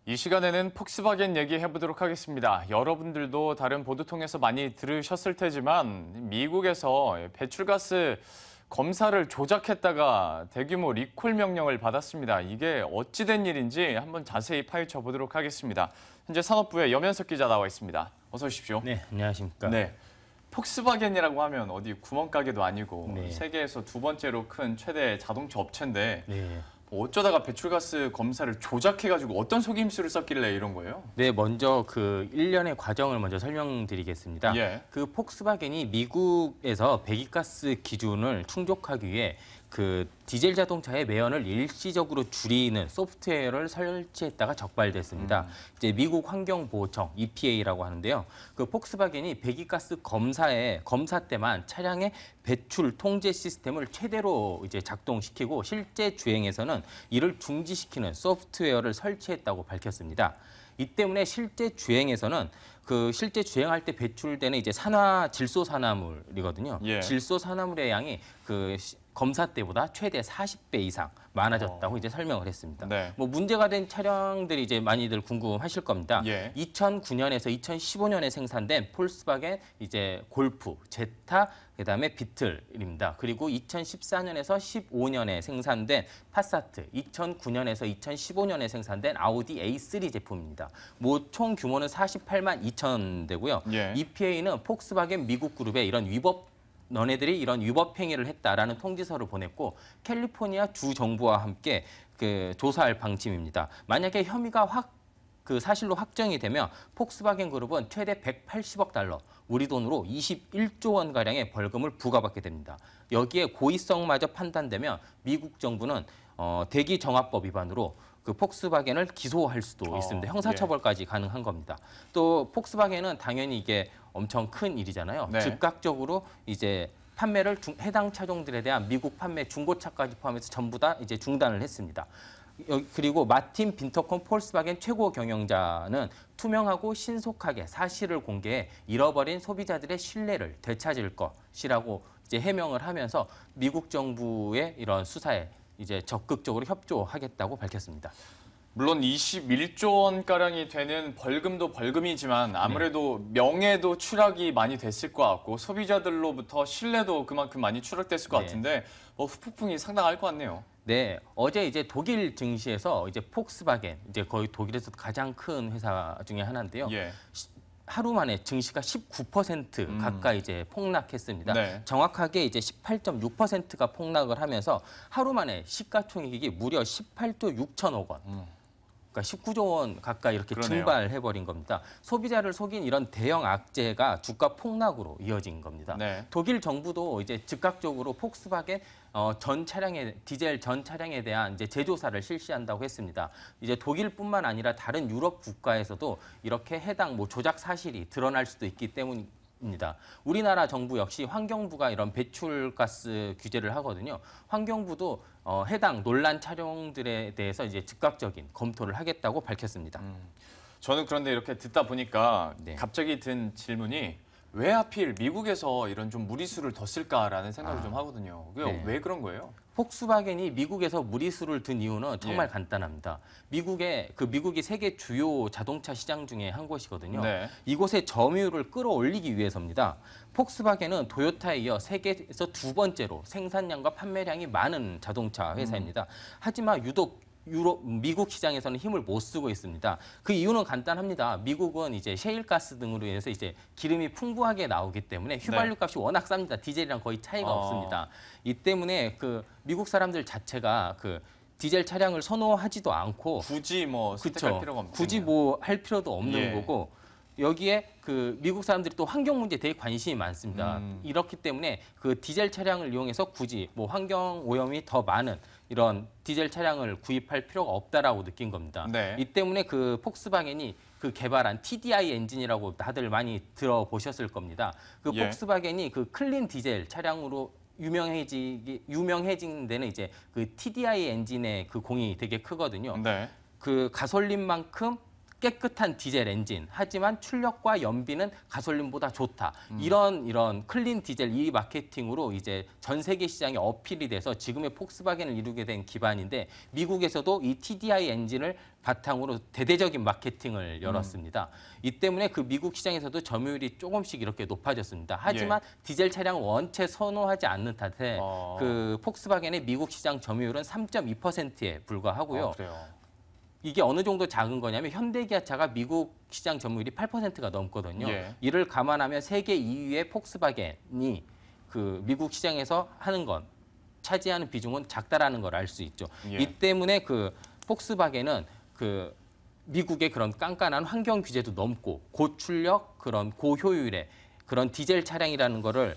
이 시간에는 폭스바겐 얘기해보도록 하겠습니다. 여러분들도 다른 보도 통해서 많이 들으셨을 테지만 미국에서 배출가스 검사를 조작했다가 대규모 리콜 명령을 받았습니다. 이게 어찌된 일인지 한번 자세히 파헤쳐 보도록 하겠습니다. 현재 산업부의 염현석 기자 나와 있습니다. 어서 오십시오. 네, 안녕하십니까. 네. 폭스바겐이라고 하면 어디 구멍가게도 아니고 네. 세계에서 두 번째로 큰 최대 자동차 업체인데 네. 어쩌다가 배출가스 검사를 조작해가지고 어떤 속임수를 썼길래 이런 거예요? 네, 먼저 그 일련의 과정을 먼저 설명드리겠습니다. 예. 그 폭스바겐이 미국에서 배기가스 기준을 충족하기 위해 그 디젤 자동차의 매연을 일시적으로 줄이는 소프트웨어를 설치했다가 적발됐습니다. 이제 미국 환경보호청 EPA라고 하는데요. 그 폭스바겐이 배기가스 검사 때만 차량의 배출 통제 시스템을 최대로 이제 작동시키고 실제 주행에서는 이를 중지시키는 소프트웨어를 설치했다고 밝혔습니다. 이 때문에 실제 주행에서는 그 실제 주행할 때 배출되는 이제 질소산화물이거든요. 예. 질소산화물의 양이 그 검사 때보다 최대 40배 이상 많아졌다고 이제 설명을 했습니다. 네. 뭐 문제가 된 차량들이 이제 많이들 궁금하실 겁니다. 예. 2009년에서 2015년에 생산된 폴스바겐 이제 골프, 제타, 그다음에 비틀입니다. 그리고 2014년에서 15년에 생산된 파사트, 2009년에서 2015년에 생산된 아우디 A3 제품입니다. 뭐 총 규모는 48만 2천 대고요. 예. EPA는 폭스바겐 미국 그룹에 이런 너네들이 이런 위법 행위를 했다라는 통지서를 보냈고 캘리포니아 주 정부와 함께 그 조사할 방침입니다. 만약에 혐의가 그 사실로 확정이 되면 폭스바겐 그룹은 최대 180억 달러, 우리 돈으로 21조 원 가량의 벌금을 부과받게 됩니다. 여기에 고의성마저 판단되면 미국 정부는 대기정화법 위반으로 그 폭스바겐을 기소할 수도 있습니다. 형사처벌까지 가능한 겁니다. 또 폭스바겐은 당연히 이게 엄청 큰 일이잖아요. 네. 즉각적으로 이제 판매를 해당 차종들에 대한 미국 판매 중고차까지 포함해서 전부 다 이제 중단을 했습니다. 그리고 마틴 빈터콘 폴스바겐 최고 경영자는 투명하고 신속하게 사실을 공개해 잃어버린 소비자들의 신뢰를 되찾을 것이라고 이제 해명을 하면서 미국 정부의 이런 수사에 이제 적극적으로 협조하겠다고 밝혔습니다. 물론 21조 원가량이 되는 벌금도 벌금이지만 아무래도 명예도 추락이 많이 됐을 것 같고 소비자들로부터 신뢰도 그만큼 많이 추락됐을 것 같은데 후폭풍이 상당할 것 같네요. 네, 어제 이제 독일 증시에서 이제 폭스바겐, 이제 거의 독일에서 가장 큰 회사 중에 하나인데요. 예. 하루 만에 증시가 19% 가까이 이제 폭락했습니다. 네. 정확하게 이제 18.6%가 폭락을 하면서 하루 만에 시가총액이 무려 18조 6천억 원. 그러니까 19조 원 가까이 이렇게 그러네요. 증발해버린 겁니다. 소비자를 속인 이런 대형 악재가 주가 폭락으로 이어진 겁니다. 네. 독일 정부도 이제 즉각적으로 폭스바겐 디젤 전 차량에 대한 이제 재조사를 실시한다고 했습니다. 이제 독일뿐만 아니라 다른 유럽 국가에서도 이렇게 해당 조작 사실이 드러날 수도 있기 때문입니다. 우리나라 정부 역시 환경부가 이런 배출가스 규제를 하거든요. 환경부도 해당 논란 차량들에 대해서 이제 즉각적인 검토를 하겠다고 밝혔습니다. 저는 그런데 이렇게 듣다 보니까 네. 갑자기 든 질문이 왜 하필 미국에서 이런 좀 무리수를 더 쓸까라는 생각을 좀 하거든요. 그게 네. 왜 그런 거예요? 폭스바겐이 미국에서 무리수를 둔 이유는 정말 간단합니다. 미국이 세계 주요 자동차 시장 중에 한 곳이거든요. 네. 이곳의 점유율을 끌어올리기 위해서입니다. 폭스바겐은 토요타에 이어 세계에서 두 번째로 생산량과 판매량이 많은 자동차 회사입니다. 하지만 유독 미국 시장에서는 힘을 못 쓰고 있습니다. 그 이유는 간단합니다. 미국은 이제 셰일가스 등으로 인해서 이제 기름이 풍부하게 나오기 때문에 휘발유 값이 워낙 쌉니다. 디젤이랑 거의 차이가 없습니다. 이 때문에 그 미국 사람들 자체가 그 디젤 차량을 선호하지도 않고 굳이 뭐 선택할 필요가 없는 굳이 뭐 할 필요도 없는 거고 여기에 그 미국 사람들이 또 환경 문제에 되게 관심이 많습니다. 이렇기 때문에 그 디젤 차량을 이용해서 굳이 뭐 환경 오염이 더 많은 이런 디젤 차량을 구입할 필요가 없다라고 느낀 겁니다. 네. 이 때문에 그 폭스바겐이 그 개발한 TDI 엔진이라고 다들 많이 들어보셨을 겁니다. 그 폭스바겐이 그 클린 디젤 차량으로 유명해진 데는 이제 그 TDI 엔진의 그 공이 되게 크거든요. 네. 그 가솔린만큼 깨끗한 디젤 엔진, 하지만 출력과 연비는 가솔린보다 좋다. 이런 클린 디젤 이 마케팅으로 이제 전 세계 시장에 어필이 돼서 지금의 폭스바겐을 이루게 된 기반인데 미국에서도 이 TDI 엔진을 바탕으로 대대적인 마케팅을 열었습니다. 이 때문에 그 미국 시장에서도 점유율이 조금씩 이렇게 높아졌습니다. 하지만 디젤 차량을 원체 선호하지 않는 탓에 그 폭스바겐의 미국 시장 점유율은 3.2%에 불과하고요. 그래요. 이게 어느 정도 작은 거냐면 현대기아차가 미국 시장 점유율이 8%가 넘거든요. 이를 감안하면 세계 2위의 폭스바겐이 그 미국 시장에서 하는 건 차지하는 비중은 작다라는 걸 알 수 있죠. 이 때문에 그 폭스바겐은 그 미국의 그런 깐깐한 환경 규제도 넘고 고출력 그런 고효율의 그런 디젤 차량이라는 거를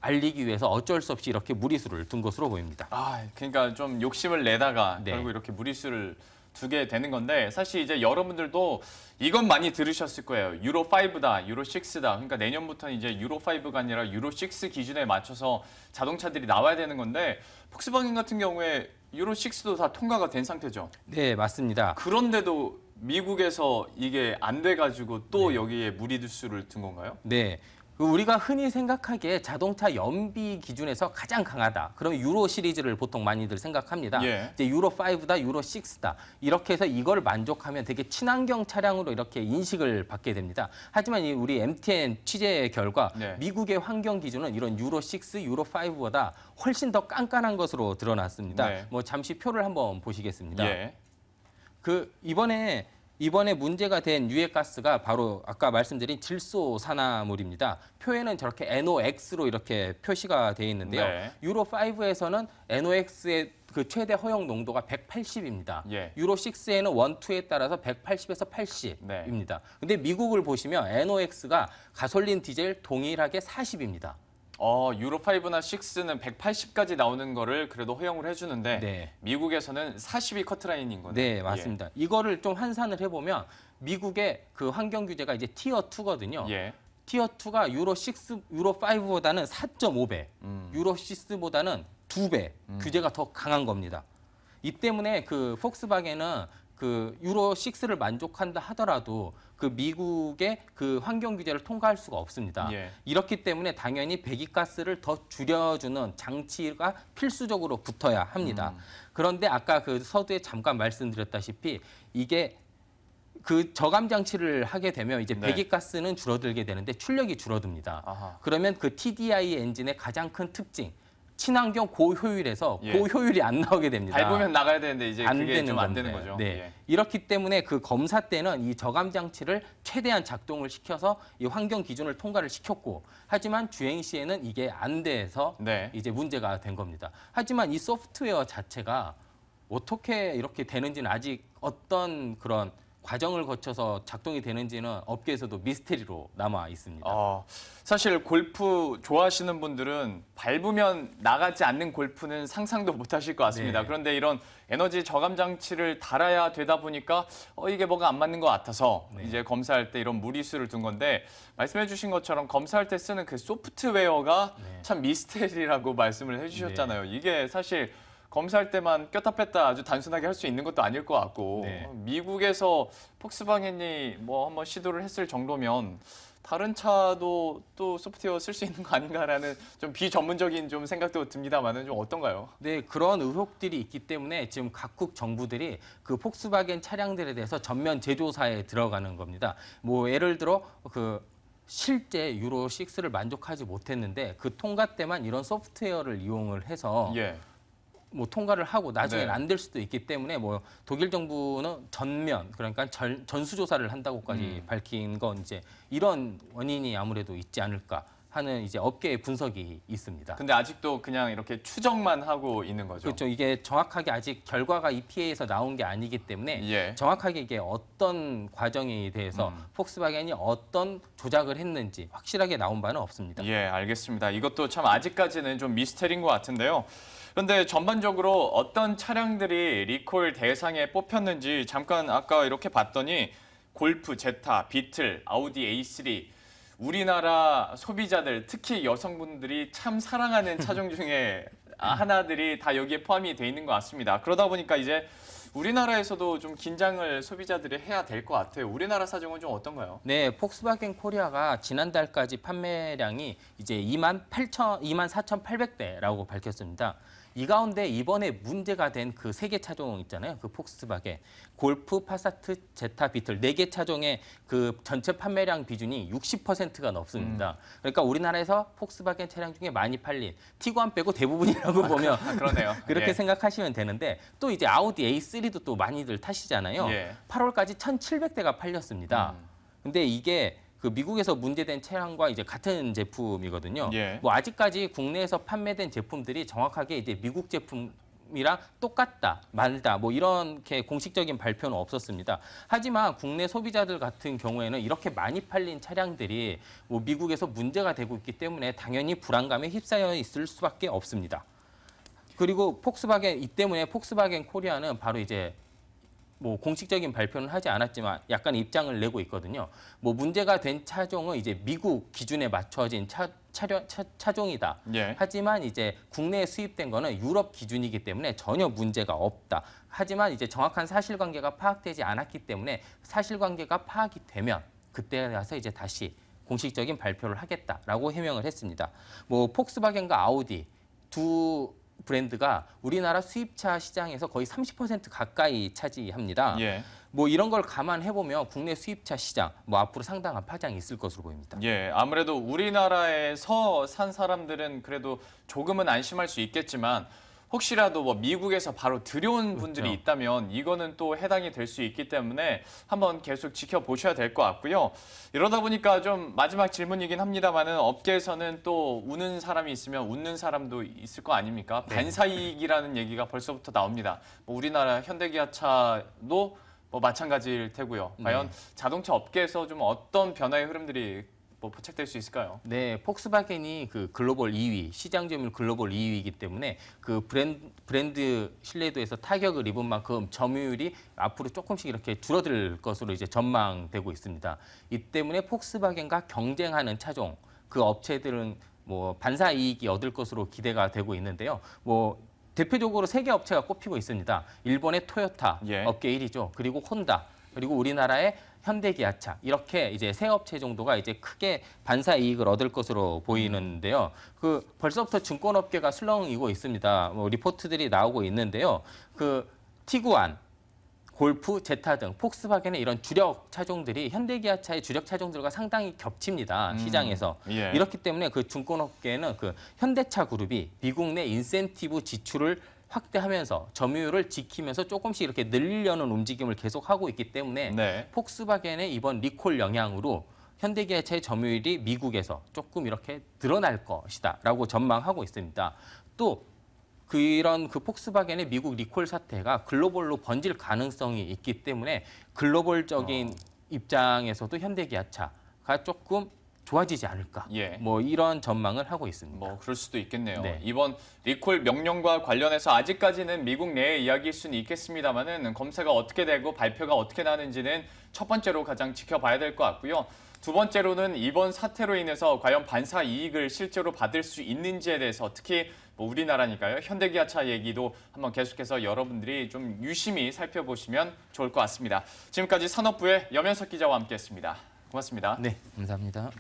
알리기 위해서 어쩔 수 없이 이렇게 무리수를 둔 것으로 보입니다. 그러니까 좀 욕심을 내다가 네. 결국 이렇게 무리수를 두게 되는 건데 사실 이제 여러분들도 이건 많이 들으셨을 거예요. 유로 5다, 유로 6다. 그러니까 내년부터는 이제 유로 5가 아니라 유로 6 기준에 맞춰서 자동차들이 나와야 되는 건데 폭스바겐 같은 경우에 유로 6도 다 통과가 된 상태죠. 네, 맞습니다. 그런데도 미국에서 이게 안 돼가지고 또 여기에 무리수를 둔 건가요? 네. 우리가 흔히 생각하기에 자동차 연비 기준에서 가장 강하다. 그러면 유로 시리즈를 보통 많이들 생각합니다. 이제 유로 5다, 유로 6다. 이렇게 해서 이걸 만족하면 되게 친환경 차량으로 이렇게 인식을 받게 됩니다. 하지만 우리 MTN 취재 결과 미국의 환경 기준은 이런 유로 6, 유로 5보다 훨씬 더 깐깐한 것으로 드러났습니다. 뭐 잠시 표를 한번 보시겠습니다. 이번에 문제가 된 유해가스가 바로 아까 말씀드린 질소산화물입니다. 표에는 저렇게 NOx로 이렇게 표시가 되어 있는데요. 유로 5에서는 NOx의 그 최대 허용 농도가 180입니다. 유로 6에는 1, 2에 따라서 180에서 80입니다. 근데 미국을 보시면 NOx가 가솔린 디젤 동일하게 40입니다. 유로 5나 6는 180까지 나오는 거를 그래도 허용을 해주는데 미국에서는 40이 커트라인인 거네요. 네, 맞습니다. 이거를 좀 환산을 해보면 미국의 그 환경 규제가 이제 티어 2거든요. 티어 2가 유로 5보다는 4.5배, 유로 6보다는 2배 규제가 더 강한 겁니다. 이 때문에 그 폭스바겐은 그 유로 6를 만족한다 하더라도 그 미국의 그 환경 규제를 통과할 수가 없습니다. 이렇기 때문에 당연히 배기가스를 더 줄여주는 장치가 필수적으로 붙어야 합니다. 그런데 아까 그 서두에 잠깐 말씀드렸다시피 이게 그 저감 장치를 하게 되면 이제 배기가스는 줄어들게 되는데 출력이 줄어듭니다. 그러면 그 TDI 엔진의 가장 큰 특징 친환경 고효율에서 고효율이 안 나오게 됩니다. 밟으면 나가야 되는데 이제 그게 좀 안 되는 거죠. 이렇기 때문에 그 검사 때는 이 저감 장치를 최대한 작동을 시켜서 이 환경 기준을 통과를 시켰고 하지만 주행 시에는 이게 안 돼서 이제 문제가 된 겁니다. 하지만 이 소프트웨어 자체가 어떻게 이렇게 되는지는 아직 어떤 그런 과정을 거쳐서 작동이 되는지는 업계에서도 미스테리로 남아 있습니다. 사실 골프 좋아하시는 분들은 밟으면 나가지 않는 골프는 상상도 못 하실 것 같습니다. 그런데 이런 에너지 저감 장치를 달아야 되다 보니까 이게 뭐가 안 맞는 것 같아서 이제 검사할 때 이런 무리수를 둔 건데 말씀해 주신 것처럼 검사할 때 쓰는 그 소프트웨어가 참 미스테리라고 말씀을 해주셨잖아요. 이게 사실 검사할 때만 꼈다 뺐다 아주 단순하게 할 수 있는 것도 아닐 것 같고 미국에서 폭스바겐이 뭐 한번 시도를 했을 정도면 다른 차도 또 소프트웨어 쓸 수 있는 거 아닌가라는 좀 비전문적인 좀 생각도 듭니다만은 좀 어떤가요? 네, 그런 의혹들이 있기 때문에 지금 각국 정부들이 그 폭스바겐 차량들에 대해서 전면 재조사에 들어가는 겁니다. 뭐 예를 들어 그 실제 유로 6를 만족하지 못했는데 그 통과 때만 이런 소프트웨어를 이용을 해서 뭐 통과를 하고 나중엔 안 될 수도 있기 때문에 뭐 독일 정부는 전면 그러니까 전수조사를 한다고까지 밝힌 건 이제 이런 원인이 아무래도 있지 않을까 하는 이제 업계의 분석이 있습니다. 근데 아직도 그냥 이렇게 추정만 하고 있는 거죠. 그렇죠. 이게 정확하게 아직 결과가 EPA에서 나온 게 아니기 때문에 정확하게 이게 어떤 과정에 대해서 폭스바겐이 어떤 조작을 했는지 확실하게 나온 바는 없습니다. 알겠습니다. 이것도 참 아직까지는 좀 미스터리인 것 같은데요. 그런데 전반적으로 어떤 차량들이 리콜 대상에 뽑혔는지 잠깐 아까 이렇게 봤더니 골프, 제타, 비틀, 아우디 A3 우리나라 소비자들 특히 여성분들이 참 사랑하는 차종 중에 하나들이 다 여기에 포함이 돼 있는 것 같습니다. 그러다 보니까 이제 우리나라에서도 좀 긴장을 소비자들이 해야 될 것 같아요. 우리나라 사정은 좀 어떤가요? 네, 폭스바겐 코리아가 지난달까지 판매량이 이제 24,800대라고 밝혔습니다. 이 가운데 이번에 문제가 된 그 세 개 차종 있잖아요. 그 폭스바겐, 골프, 파사트, 제타, 비틀 네 개 차종의 그 전체 판매량 비중이 60%가 넘습니다. 그러니까 우리나라에서 폭스바겐 차량 중에 많이 팔린 티구안 빼고 대부분이라고 보면 그러네요. 그렇게 예. 생각하시면 되는데 또 이제 아우디 A3도 또 많이들 타시잖아요. 예. 8월까지 1,700대가 팔렸습니다. 근데 이게 그 미국에서 문제된 차량과 이제 같은 제품이거든요. 예. 뭐 아직까지 국내에서 판매된 제품들이 정확하게 이제 미국 제품이랑 똑같다, 말다, 뭐 이렇게 공식적인 발표는 없었습니다. 하지만 국내 소비자들 같은 경우에는 이렇게 많이 팔린 차량들이 뭐 미국에서 문제가 되고 있기 때문에 당연히 불안감에 휩싸여 있을 수밖에 없습니다. 그리고 폭스바겐 이 때문에 폭스바겐 코리아는 바로 이제 뭐 공식적인 발표는 하지 않았지만 약간 입장을 내고 있거든요. 뭐 문제가 된 차종은 이제 미국 기준에 맞춰진 차종이다. 예. 하지만 이제 국내에 수입된 거는 유럽 기준이기 때문에 전혀 문제가 없다. 하지만 이제 정확한 사실관계가 파악되지 않았기 때문에 사실관계가 파악이 되면 그때 가서 이제 다시 공식적인 발표를 하겠다라고 해명을 했습니다. 뭐 폭스바겐과 아우디 두 브랜드가 우리나라 수입차 시장에서 거의 30% 가까이 차지합니다. 예. 뭐 이런 걸 감안해 보면 국내 수입차 시장 뭐 앞으로 상당한 파장이 있을 것으로 보입니다. 예, 아무래도 우리나라에서 산 사람들은 그래도 조금은 안심할 수 있겠지만 혹시라도 뭐 미국에서 바로 들여온 분들이 그렇죠. 있다면 이거는 또 해당이 될 수 있기 때문에 한번 계속 지켜보셔야 될 것 같고요. 이러다 보니까 좀 마지막 질문이긴 합니다만은 업계에서는 또 우는 사람이 있으면 웃는 사람도 있을 거 아닙니까? 네. 반사이익이라는 얘기가 벌써부터 나옵니다. 뭐 우리나라 현대기아차도 뭐 마찬가지일 테고요. 과연 자동차 업계에서 좀 어떤 변화의 흐름들이 뭐 포착될 수 있을까요? 네, 폭스바겐이 그 글로벌 2위, 시장 점유율 글로벌 2위이기 때문에 그 브랜드 신뢰도에서 타격을 입은 만큼 점유율이 앞으로 조금씩 이렇게 줄어들 것으로 이제 전망되고 있습니다. 이 때문에 폭스바겐과 경쟁하는 차종, 그 업체들은 뭐 반사 이익이 얻을 것으로 기대가 되고 있는데요. 뭐 대표적으로 세 개 업체가 꼽히고 있습니다. 일본의 토요타, 예. 업계 1위죠. 그리고 혼다, 그리고 우리나라의 현대기아차 이렇게 이제 세 업체 정도가 이제 크게 반사 이익을 얻을 것으로 보이는데요. 그 벌써부터 증권업계가 술렁이고 있습니다. 뭐 리포트들이 나오고 있는데요. 그 티구안, 골프, 제타 등 폭스바겐의 이런 주력 차종들이 현대기아차의 주력 차종들과 상당히 겹칩니다. 시장에서. 예. 이렇기 때문에 그 증권업계는 그 현대차 그룹이 미국 내 인센티브 지출을 확대하면서 점유율을 지키면서 조금씩 이렇게 늘리려는 움직임을 계속하고 있기 때문에 네. 폭스바겐의 이번 리콜 영향으로 현대기아차의 점유율이 미국에서 조금 이렇게 늘어날 것이다라고 전망하고 있습니다. 또 그런 그 폭스바겐의 미국 리콜 사태가 글로벌로 번질 가능성이 있기 때문에 글로벌적인 입장에서도 현대기아차가 조금 좋아지지 않을까. 예. 뭐 이런 전망을 하고 있습니다. 뭐 그럴 수도 있겠네요. 네. 이번 리콜 명령과 관련해서 아직까지는 미국 내의 이야기일 수는 있겠습니다만은 검사가 어떻게 되고 발표가 어떻게 나는지는 첫 번째로 가장 지켜봐야 될 것 같고요. 두 번째로는 이번 사태로 인해서 과연 반사 이익을 실제로 받을 수 있는지에 대해서 특히 뭐 우리나라니까요. 현대기아차 얘기도 한번 계속해서 여러분들이 좀 유심히 살펴보시면 좋을 것 같습니다. 지금까지 산업부의 염현석 기자와 함께했습니다. 고맙습니다. 네, 감사합니다.